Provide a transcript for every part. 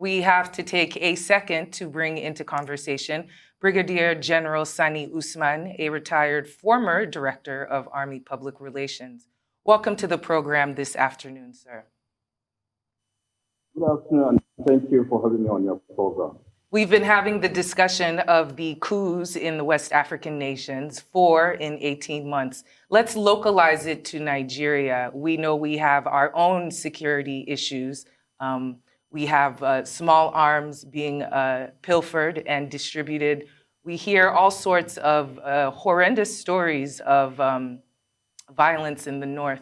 we have to take a second to bring into conversation Brigadier General Sanni Usman, a retired former Director of Army Public Relations. Welcome to the program this afternoon, sir. Good afternoon. Thank you for having me on your program. We've been having the discussion of the coups in the West African nations, 4 in 18 months. Let's localize it to Nigeria. We know we have our own security issues. We have small arms being pilfered and distributed. We hear all sorts of horrendous stories of violence in the north.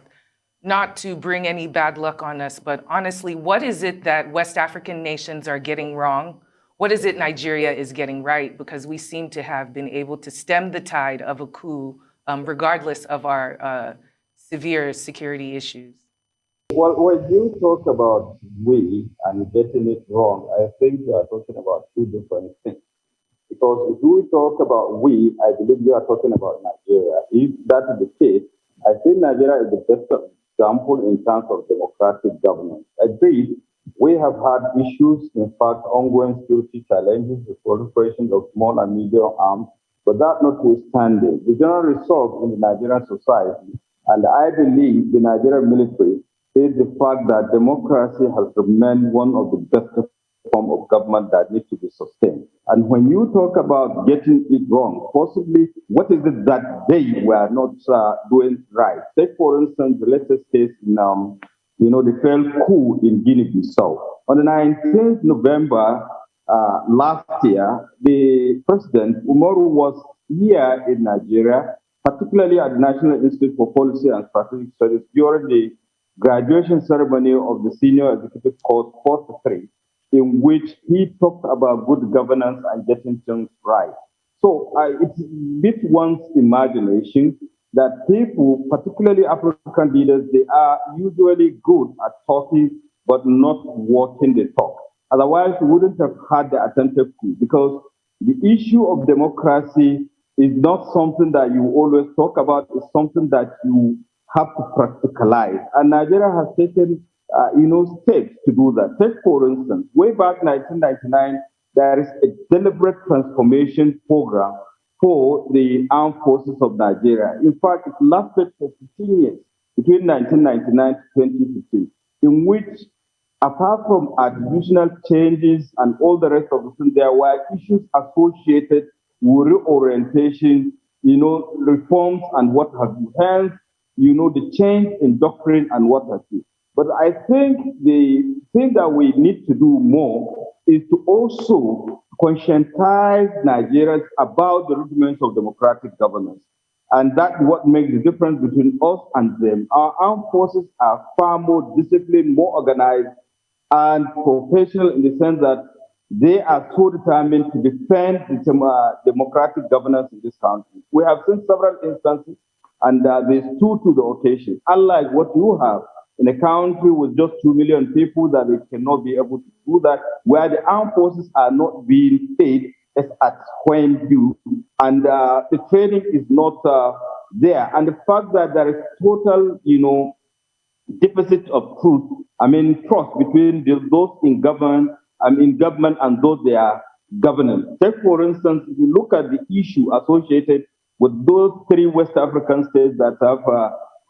Not to bring any bad luck on us, but honestly, what is it that West African nations are getting wrong? What is it Nigeria is getting right? Because we seem to have been able to stem the tide of a coup, regardless of our severe security issues. Well, when you talk about we and getting it wrong, I think you are talking about two different things. Because if we talk about we, I believe you are talking about Nigeria. If that is the case, I think Nigeria is the best example in terms of democratic governance. Agreed, we have had issues, in fact, ongoing security challenges, the proliferation of small and medium arms, but that notwithstanding, the general resolve in the Nigerian society, and I believe the Nigerian military, is the fact that democracy has remained one of the best form of government that needs to be sustained. And when you talk about getting it wrong, possibly what is it that they were not doing right? Take, for instance, the latest case in the failed coup in Guinea-Bissau. On the 19th November last year, the president, Umaru, was here in Nigeria, particularly at the National Institute for Policy and Strategic Studies during the graduation ceremony of the Senior Executive Course 43, in which he talked about good governance and getting things right. So it's with one's imagination that people, particularly African leaders, they are usually good at talking, but not walking the talk. Otherwise, we wouldn't have had the attempted coup, because the issue of democracy is not something that you always talk about. It's something that you have to practicalize. And Nigeria has taken steps to do that. Take, for instance, way back 1999, there is a deliberate transformation program for the armed forces of Nigeria. In fact, it lasted for 15 years, between 1999 to 2015, in which, apart from additional changes and all the rest of the things, there were issues associated with reorientation, reforms and what have you. Hence, the change in doctrine and what have you. But I think the thing that we need to do more is to also conscientize Nigerians about the rudiments of democratic governance. And that's what makes the difference between us and them. Our armed forces are far more disciplined, more organized, and professional in the sense that they are so determined to defend the democratic governance in this country. We have seen several instances, and they stood to the occasion. Unlike what you have in a country with just 2 million people, that they cannot be able to do that, where the armed forces are not being paid as at when due, and the training is not there. And the fact that there is total, deficit of trust between those in government and those they are governing. Take, for instance, if you look at the issue associated with those 3 West African states that have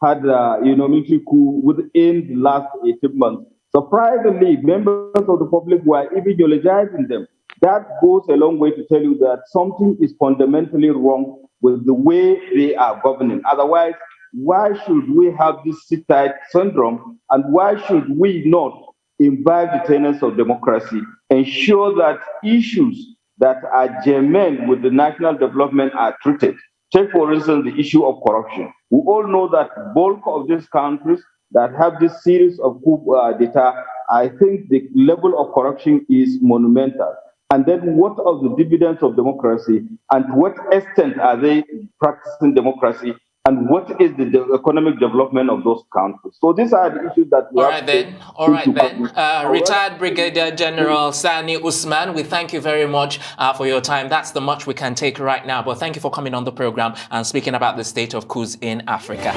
had military coup within the last 18 months. Surprisingly, members of the public were even eulogizing them. That goes a long way to tell you that something is fundamentally wrong with the way they are governing. Otherwise, why should we have this sit-tight syndrome, and why should we not imbibe the tenets of democracy, ensure that issues that are germane with the national development are treated? Take, for instance, the issue of corruption. We all know that bulk of these countries that have this series of coup d'etat, I think the level of corruption is monumental. And then what are the dividends of democracy, and to what extent are they practicing democracy, and what is the economic development of those countries? So these are the issues that we All right then. Retired Brigadier General Sanni Usman, we thank you very much for your time. That's the much we can take right now. But thank you for coming on the program and speaking about the state of coups in Africa.